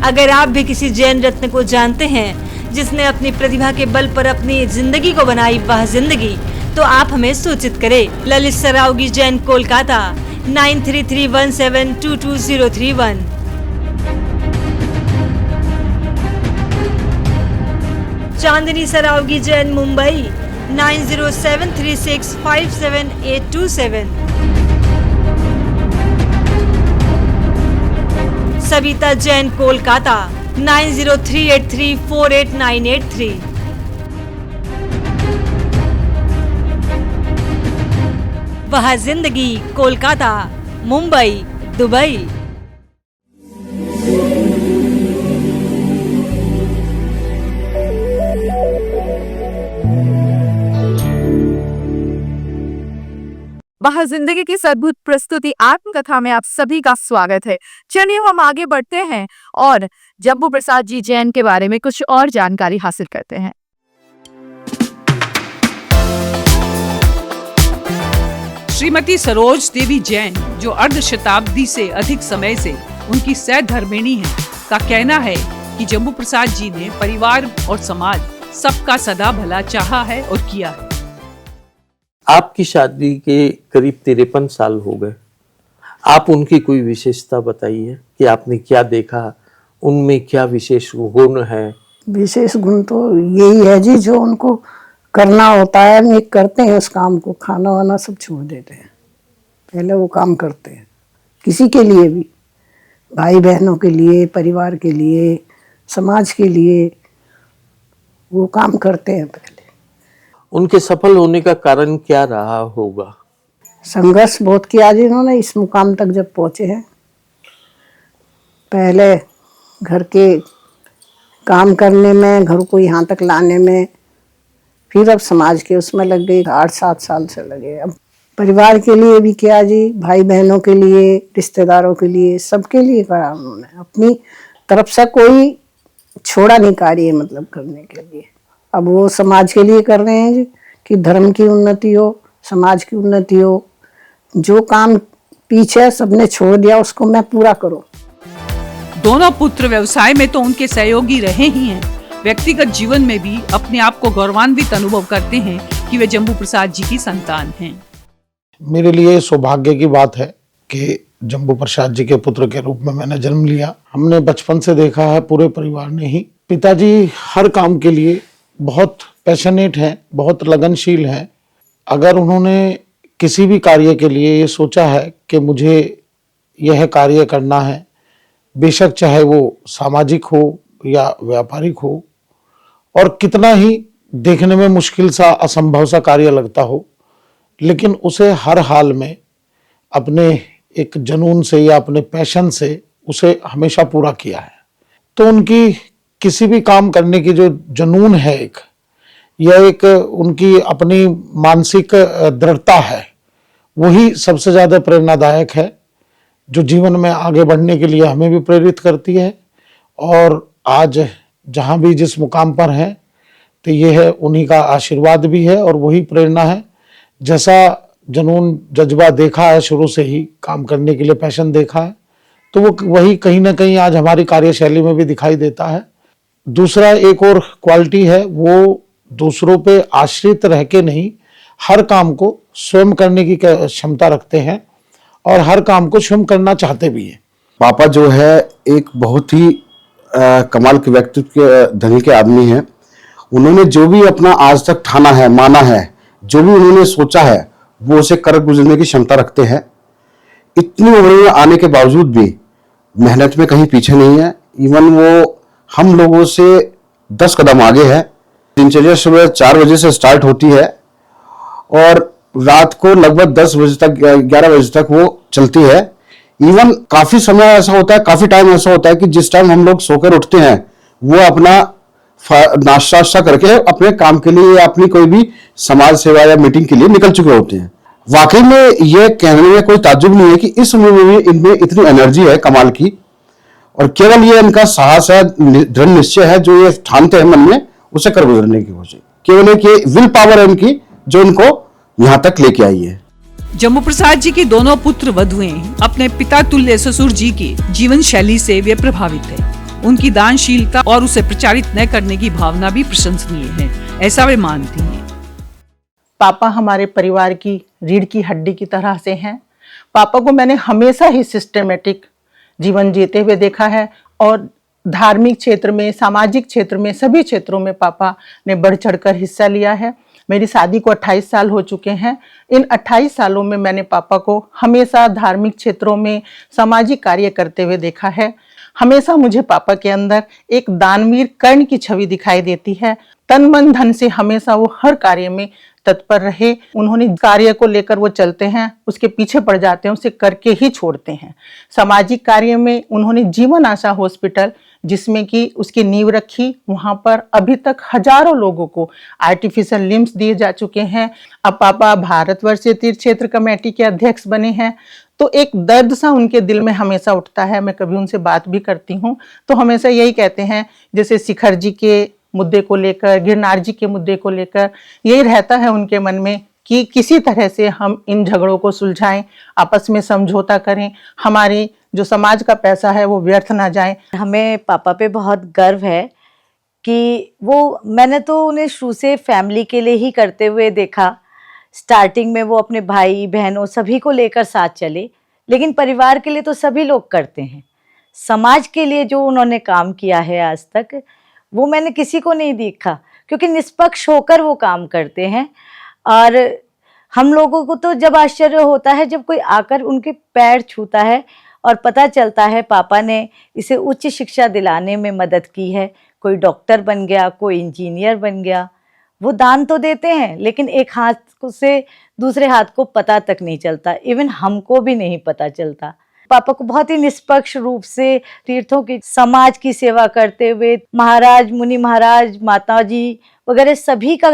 अगर आप भी किसी जैन रत्न को जानते हैं जिसने अपनी प्रतिभा के बल पर अपनी जिंदगी को बनाई वह जिंदगी, तो आप हमें सूचित करें। ललित सरावगी जैन, कोलकाता 9331722031। चांदनी सरावगी जैन, मुंबई 9073657827। सविता जैन, कोलकाता 9038348983। वह जिंदगी, कोलकाता, मुंबई, दुबई। वह जिंदगी की इस अद्भुत प्रस्तुति आत्मकथा में आप सभी का स्वागत है। चलिए हम आगे बढ़ते हैं और जब्बू प्रसाद जी जैन के बारे में कुछ और जानकारी हासिल करते हैं। श्रीमती सरोज देवी जैन, जो अर्ध शताब्दी से अधिक समय से उनकी सहधर्मिणी हैं, का कहना है कि जम्बू प्रसाद जी ने परिवार और समाज सबका सदा भला चाहा है और किया है। आपकी शादी के करीब 53 साल हो गए। आप उनकी कोई विशेषता बताइए कि आपने क्या देखा, उनमें क्या विशेष गुण है? विशेष गुण तो यही है जी, जो उनको करना होता है नहीं करते हैं उस काम को, खाना वाना सब छोड़ देते हैं, पहले वो काम करते हैं किसी के लिए भी, भाई बहनों के लिए, परिवार के लिए, समाज के लिए वो काम करते हैं पहले। उनके सफल होने का कारण क्या रहा होगा? संघर्ष बहुत किया जी इन्होंने, इस मुकाम तक जब पहुंचे हैं। पहले घर के काम करने में, घर को यहाँ तक लाने में, फिर अब समाज के उसमें लग गई, 8-7 साल से लगे। अब परिवार के लिए भी किया जी, भाई बहनों के लिए, रिश्तेदारों के लिए, सबके लिए करा उन्होंने। अपनी तरफ से कोई छोड़ा नहीं कार्य मतलब करने के लिए। अब वो समाज के लिए कर रहे हैं जी, कि धर्म की उन्नति हो, समाज की उन्नति हो। जो काम पीछे सबने छोड़ दिया उसको मैं पूरा करूं। दोनों पुत्र व्यवसाय में तो उनके सहयोगी रहे ही हैं, व्यक्तिगत जीवन में भी अपने आप को गौरवान्वित अनुभव करते हैं कि वे जम्बू प्रसाद जी की संतान हैं। मेरे लिए सौभाग्य की बात है कि जम्बू प्रसाद जी के पुत्र के रूप में मैंने जन्म लिया। हमने बचपन से देखा है, पूरे परिवार ने ही, पिताजी हर काम के लिए बहुत पैशनेट हैं, बहुत लगनशील हैं। अगर उन्होंने किसी भी कार्य के लिए ये सोचा है कि मुझे यह कार्य करना है, बेशक चाहे वो सामाजिक हो या व्यापारिक हो, और कितना ही देखने में मुश्किल सा, असंभव सा कार्य लगता हो, लेकिन उसे हर हाल में अपने एक जुनून से या अपने पैशन से उसे हमेशा पूरा किया है। तो उनकी किसी भी काम करने की जो जुनून है, यह एक उनकी अपनी मानसिक दृढ़ता है, वही सबसे ज़्यादा प्रेरणादायक है, जो जीवन में आगे बढ़ने के लिए हमें भी प्रेरित करती है। और आज जहाँ भी जिस मुकाम पर हैं, तो ये है उन्हीं का आशीर्वाद भी है और वही प्रेरणा है। जैसा जुनून जज्बा देखा है शुरू से ही, काम करने के लिए पैशन देखा है, तो वो वही कहीं ना कहीं आज हमारी कार्यशैली में भी दिखाई देता है। दूसरा एक और क्वालिटी है, वो दूसरों पे आश्रित रह के नहीं, हर काम को स्वयं करने की क्षमता रखते हैं और हर काम को स्वयं करना चाहते भी हैं। पापा जो है एक बहुत ही कमाल के व्यक्तित्व के धनी के आदमी हैं। उन्होंने जो भी अपना आज तक ठाना है, माना है, जो भी उन्होंने सोचा है, वो उसे कर गुजरने की क्षमता रखते हैं। इतनी उम्र में आने के बावजूद भी मेहनत में कहीं पीछे नहीं है। इवन वो हम लोगों से 10 कदम आगे है। दिनचर्या सुबह 4 बजे से स्टार्ट होती है और रात को लगभग 10 बजे तक, 11 बजे तक वो चलती है। इवन काफी समय ऐसा होता है, काफी टाइम ऐसा होता है कि जिस टाइम हम लोग सोकर उठते हैं, वो अपना नाश्ता करके अपने काम के लिए या अपनी कोई भी समाज सेवा या मीटिंग के लिए निकल चुके होते हैं। वाकई में ये कहने में कोई ताज्जुब नहीं है कि इस उम्र में भी इनमें इतनी एनर्जी है कमाल की, और केवल ये इनका साहस है, दृढ़ निश्चय है, जो ये ठानते हैं मन में, उसे कर गुजरने की कोशिश। केवल एक ये विल पावर है इनकी, जो इनको यहाँ तक लेके आई है। जम्बू प्रसाद जी के दोनों पुत्र वधुएं अपने पिता तुल्य ससुर जी की जीवन शैली से वे प्रभावित है। उनकी दानशीलता और उसे प्रचारित न करने की भावना भी प्रशंसनीय है, ऐसा वे मानती हैं। पापा हमारे परिवार की रीढ़ की हड्डी की तरह से हैं। पापा को मैंने हमेशा ही सिस्टमेटिक जीवन जीते हुए देखा है और धार्मिक क्षेत्र में, सामाजिक क्षेत्र में, सभी क्षेत्रों में पापा ने बढ़ चढ़कर हिस्सा लिया है। मेरी शादी को 28 साल हो चुके हैं। इन 28 सालों में मैंने पापा को हमेशा धार्मिक क्षेत्रों में सामाजिक कार्य करते हुए देखा है। हमेशा मुझे पापा के अंदर एक दानवीर कर्ण की छवि दिखाई देती है। तन मन धन से हमेशा वो हर कार्य में तत्पर रहे। उन्होंने कार्य को लेकर वो चलते हैं, उसके पीछे पड़ जाते हैं, उसे करके ही छोड़ते हैं। सामाजिक कार्य में उन्होंने जीवन आशा हॉस्पिटल, जिसमें कि उसकी नींव रखी, वहां पर अभी तक हजारों लोगों को आर्टिफिशियल लिम्स दिए जा चुके हैं। अब पापा भारतवर्ष तीर्थ क्षेत्र कमेटी के अध्यक्ष बने हैं, तो एक दर्द सा उनके दिल में हमेशा उठता है। मैं कभी उनसे बात भी करती हूँ तो हमेशा यही कहते हैं, जैसे शिखर जी के मुद्दे को लेकर, गिरनार जी के मुद्दे को लेकर यही रहता है उनके मन में कि किसी तरह से हम इन झगड़ों को सुलझाएं, आपस में समझौता करें, हमारी जो समाज का पैसा है वो व्यर्थ ना जाए। हमें पापा पे बहुत गर्व है कि मैंने तो उन्हें शुरू से फैमिली के लिए ही करते हुए देखा। स्टार्टिंग में वो अपने भाई बहनों सभी को लेकर साथ चले, लेकिन परिवार के लिए तो सभी लोग करते हैं। समाज के लिए जो उन्होंने काम किया है आज तक, वो मैंने किसी को नहीं देखा, क्योंकि निष्पक्ष होकर वो काम करते हैं। और हम लोगों को तो जब आश्चर्य होता है जब कोई आकर उनके पैर छूता है और पता चलता है पापा ने इसे उच्च शिक्षा दिलाने में मदद की है। कोई डॉक्टर बन गया, कोई इंजीनियर बन गया। वो दान तो देते हैं, लेकिन एक हाथ से दूसरे हाथ को पता तक नहीं चलता, इवन हमको भी नहीं पता चलता। पापा को बहुत ही निष्पक्ष रूप से तीर्थों की, समाज की सेवा करते हुए महाराज, मुनि महाराज, माता जी वगैरह सभी का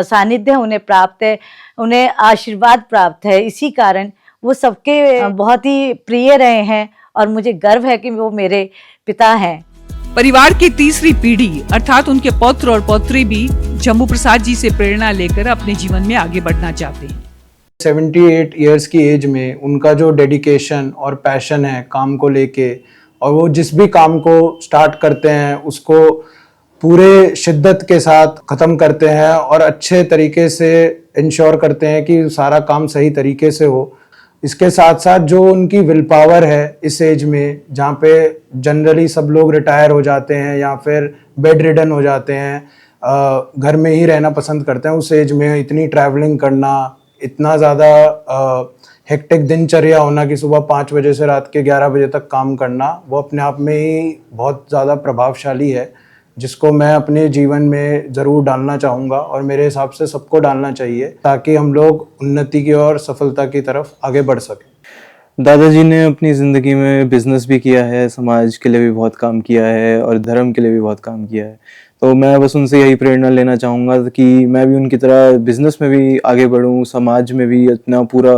सानिध्य उन्हें प्राप्त है, उन्हें आशीर्वाद प्राप्त है। इसी कारण वो सबके बहुत ही प्रिय रहे हैं और मुझे गर्व है कि वो मेरे पिता हैं। परिवार की तीसरी पीढ़ी अर्थात उनके पौत्र और पौत्री भी जम्बू प्रसाद जी से प्रेरणा लेकर अपने जीवन में आगे बढ़ना चाहते हैं। 78 इयर्स की एज में उनका जो डेडिकेशन और पैशन है काम को लेके, और वो जिस भी काम को स्टार्ट करते हैं उसको पूरे शिद्दत के साथ ख़त्म करते हैं और अच्छे तरीके से इंश्योर करते हैं कि सारा काम सही तरीके से हो। इसके साथ साथ जो उनकी विल पावर है इस एज में, जहाँ पे जनरली सब लोग रिटायर हो जाते हैं या फिर बेड रिडन हो जाते हैं, घर में ही रहना पसंद करते हैं, उस एज में इतनी ट्रैवलिंग करना, इतना ज़्यादा हेक्टिक दिनचर्या होना कि सुबह 5 बजे से रात के 11 बजे तक काम करना, वो अपने आप में ही बहुत ज़्यादा प्रभावशाली है, जिसको मैं अपने जीवन में ज़रूर डालना चाहूँगा और मेरे हिसाब से सबको डालना चाहिए, ताकि हम लोग उन्नति की और सफलता की तरफ आगे बढ़ सकें। दादाजी ने अपनी ज़िंदगी में बिज़नेस भी किया है, समाज के लिए भी बहुत काम किया है और धर्म के लिए भी बहुत काम किया है। तो मैं बस उनसे यही प्रेरणा लेना चाहूँगा कि मैं भी उनकी तरह बिज़नेस में भी आगे बढ़ूँ, समाज में भी अपना पूरा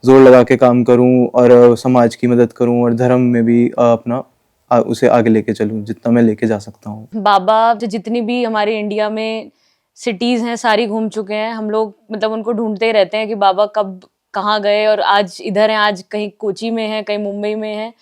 जोर लगा के काम करूँ और समाज की मदद करूँ और धर्म में भी अपना उसे आगे लेके चलूँ जितना मैं लेके जा सकता हूँ। बाबा जितनी भी हमारे इंडिया में सिटीज़ हैं सारी घूम चुके हैं। हम लोग मतलब उनको ढूंढते ही रहते हैं कि बाबा कब कहाँ गए, और आज इधर हैं, आज कहीं कोची में हैं, कहीं मुंबई में हैं।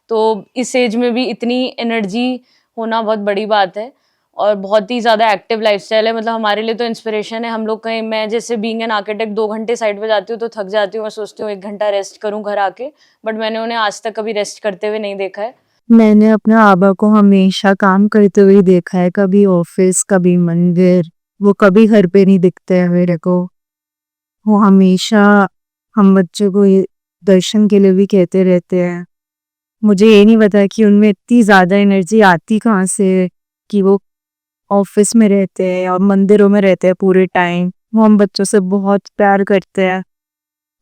तो इस एज में भी इतनी एनर्जी होना बहुत बड़ी बात है और बहुत ही ज़्यादा एक्टिव लाइफस्टाइल है। मतलब हमारे लिए तो इंस्पिरेशन है। हम लोग कहीं, मैं जैसे बीइंग एन आर्किटेक्ट 2 घंटे साइड पे जाती हूँ तो थक जाती हूँ, मैं सोचती हूँ 1 घंटा रेस्ट करूँ घर आके, बट मैंने उन्हें आज तक कभी रेस्ट करते हुए नहीं देखा है। मैंने अपने आबा को हमेशा काम करते हुए देखा है, कभी ऑफिस, कभी मंदिर। वो कभी घर पे नहीं दिखते हैं मेरे को। वो हमेशा हम बच्चों को ये दर्शन के लिए भी कहते रहते हैं। मुझे ये नहीं पता कि उनमें इतनी ज़्यादा एनर्जी आती कहाँ से कि वो ऑफिस में रहते हैं और मंदिरों में रहते हैं पूरे टाइम। वो हम बच्चों से बहुत प्यार करते हैं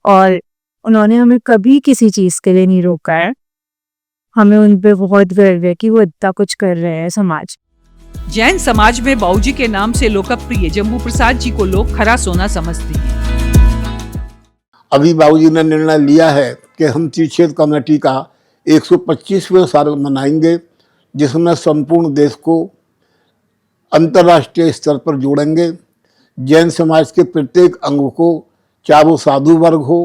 और उन्होंने हमें कभी किसी चीज़ के लिए नहीं रोका है। हमें उन पे बहुत गर्व है कि वो इतना कुछ कर रहे हैं समाज। जैन समाज में बाबूजी के नाम से लोकप्रिय जम्बू प्रसाद जी को लोग खरा सोना समझते हैं। अभी बाबूजी ने निर्णय लिया है कि हम तीर्थक्षेत्र कमेटी का 125वें साल मनाएंगे, जिसमें संपूर्ण देश को अंतर्राष्ट्रीय स्तर पर जोड़ेंगे। जैन समाज के प्रत्येक अंग को, चाहे वो साधु वर्ग हो,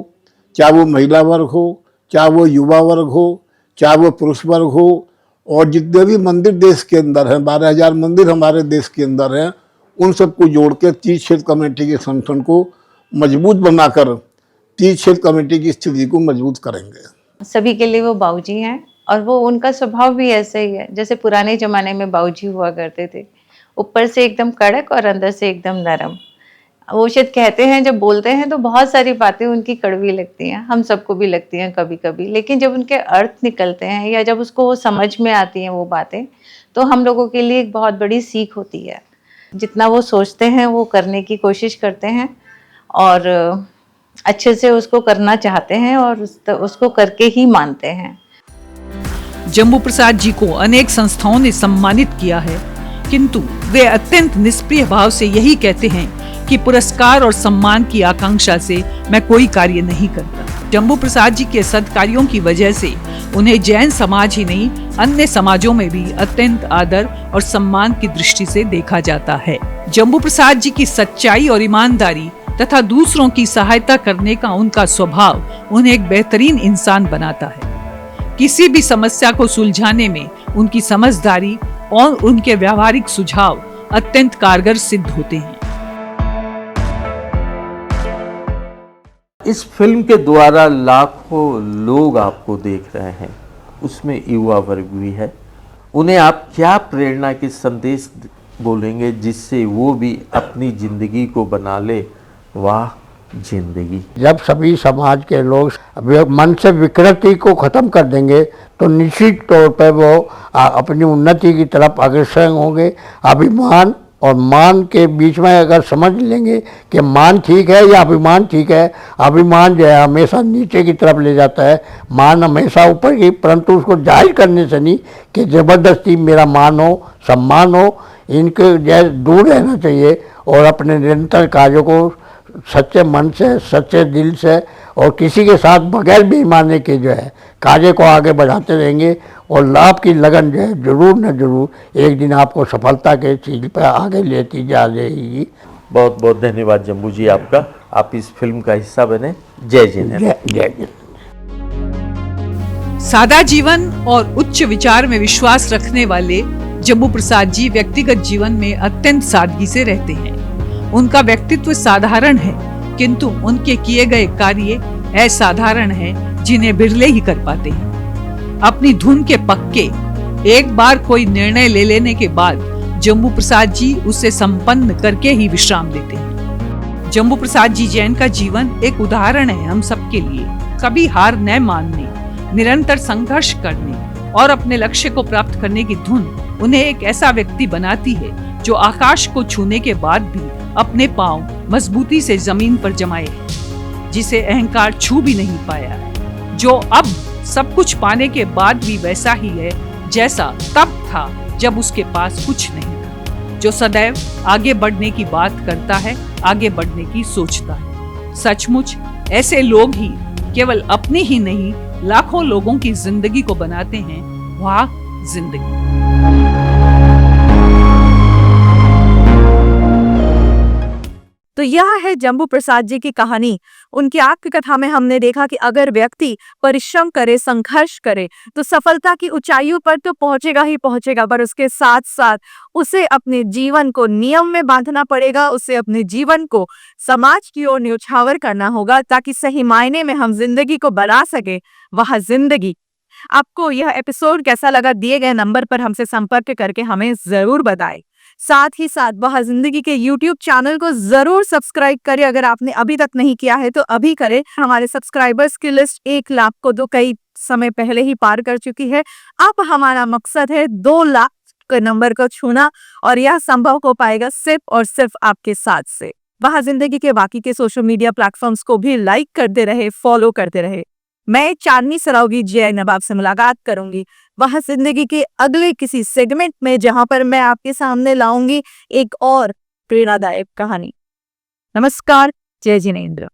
चाहे वो महिला वर्ग हो, चाहे वो युवा वर्ग हो, चाहे वो पुरुष वर्ग हो, और जितने भी मंदिर देश के अंदर हैं, 12,000 मंदिर हमारे देश के अंदर हैं, उन सबको जोड़ के तीर्थक्षेत्र कमेटी के संगठन को मजबूत बनाकर तीर्थक्षेत्र कमेटी की स्थिति को मजबूत करेंगे। सभी के लिए वो बाबूजी हैं और वो उनका स्वभाव भी ऐसा ही है जैसे पुराने जमाने में बाबूजी हुआ करते थे, ऊपर से एकदम कड़क और अंदर से एकदम नरम। वो शायद कहते हैं जब बोलते हैं तो बहुत सारी बातें उनकी कड़वी लगती हैं, हम सबको भी लगती हैं कभी कभी, लेकिन जब उनके अर्थ निकलते हैं या जब उसको वो समझ में आती हैं वो बातें, तो हम लोगों के लिए एक बहुत बड़ी सीख होती है। जितना वो सोचते हैं वो करने की कोशिश करते हैं और अच्छे से उसको करना चाहते हैं और उसको करके ही मानते हैं। जम्बू प्रसाद जी को अनेक संस्थाओं ने सम्मानित किया है, किंतु वे अत्यंत निष्प्रिय भाव से यही कहते हैं कि पुरस्कार और सम्मान की आकांक्षा से मैं कोई कार्य नहीं करता। जम्बू प्रसाद जी के सत्कार्यों की वजह से उन्हें जैन समाज ही नहीं अन्य समाजों में भी अत्यंत आदर और सम्मान की दृष्टि से देखा जाता है। जम्बू प्रसाद जी की सच्चाई और ईमानदारी तथा दूसरों की सहायता करने का उनका स्वभाव उन्हें एक बेहतरीन इंसान बनाता है। किसी भी समस्या को सुलझाने में उनकी समझदारी और उनके व्यावहारिक सुझाव अत्यंत कारगर सिद्ध होते हैं। इस फिल्म के द्वारा लाखों लोग आपको देख रहे हैं, उसमें युवा वर्ग भी है। उन्हें आप क्या प्रेरणा के संदेश बोलेंगे जिससे वो भी अपनी जिंदगी को बना ले वाह जिंदगी। जब सभी समाज के लोग मन से विकृति को खत्म कर देंगे तो निश्चित तौर पर वो अपनी उन्नति की तरफ अग्रसर होंगे। अभिमान और मान के बीच में अगर समझ लेंगे कि मान ठीक है या अभिमान ठीक है, अभिमान जो है हमेशा नीचे की तरफ ले जाता है, मान हमेशा ऊपर की, परंतु उसको जाहिर करने से नहीं कि ज़बरदस्ती मेरा मान हो, सम्मान हो, इनके जैसे दूर रहना चाहिए और अपने निरंतर कार्यों को सच्चे मन से, सच्चे दिल से और किसी के साथ बगैर बेईमानी के जो है कार्य को आगे बढ़ाते रहेंगे और लाभ की लगन जो है जरूर न जरूर एक दिन आपको सफलता के चीज पर आगे लेती जा रहेगी। बहुत बहुत धन्यवाद जम्बू जी आपका, आप इस फिल्म का हिस्सा बने। जय जिनेंद्र। जय जय। सादा जीवन और उच्च विचार में विश्वास रखने वाले जम्बू प्रसाद जी व्यक्तिगत जीवन में अत्यंत सादगी से रहते हैं। उनका व्यक्तित्व साधारण है किंतु उनके किए गए कार्य असाधारण हैं जिन्हें बिरले ही कर पाते हैं। अपनी धुन के पक्के एक बार कोई निर्णय ले लेने के बाद जम्बू प्रसाद जी उसे संपन्न करके ही विश्राम लेते हैं। जम्बू प्रसाद जी जैन का जीवन एक उदाहरण है हम सबके लिए। कभी हार न मानने, निरंतर संघर्ष करने और अपने लक्ष्य को प्राप्त करने की धुन उन्हें एक ऐसा व्यक्ति बनाती है जो आकाश को छूने के बाद भी अपने पांव मजबूती से जमीन पर जमाए, जिसे अहंकार छू भी नहीं पाया है, जो अब सब कुछ पाने के बाद भी वैसा ही है जैसा तब था जब उसके पास कुछ नहीं था, जो सदैव आगे बढ़ने की बात करता है, आगे बढ़ने की सोचता है। सचमुच ऐसे लोग ही केवल अपनी ही नहीं लाखों लोगों की जिंदगी को बनाते हैं वाह जिंदगी। तो यह है जम्बू प्रसाद जी की कहानी। उनकी आत्मकथा में हमने देखा कि अगर व्यक्ति परिश्रम करे, संघर्ष करे तो सफलता की ऊंचाइयों पर तो पहुंचेगा ही पहुंचेगा, पर उसके साथ साथ उसे अपने जीवन को नियम में बांधना पड़ेगा, उसे अपने जीवन को समाज की ओर न्यौछावर करना होगा ताकि सही मायने में हम जिंदगी को बना सके वह जिंदगी। आपको यह एपिसोड कैसा लगा दिए गए नंबर पर हमसे संपर्क करके हमें जरूर बताएं। साथ ही साथ वह जिंदगी के YouTube चैनल को जरूर सब्सक्राइब करें। अगर आपने अभी तक नहीं किया है तो अभी करें। हमारे सब्सक्राइबर्स की लिस्ट 1 लाख को तो कई समय पहले ही पार कर चुकी है। अब हमारा मकसद है 2 लाख के नंबर को छूना और यह संभव हो पाएगा सिर्फ और सिर्फ आपके साथ से। वह जिंदगी के बाकी के सोशल मीडिया प्लेटफॉर्म्स को भी लाइक करते रहे, फॉलो करते रहे। मैं चांदनी सरावगी जय नवाब से मुलाकात करूंगी वह जिंदगी के अगले किसी सेगमेंट में, जहां पर मैं आपके सामने लाऊंगी एक और प्रेरणादायक कहानी। नमस्कार, जय जिनेंद्र।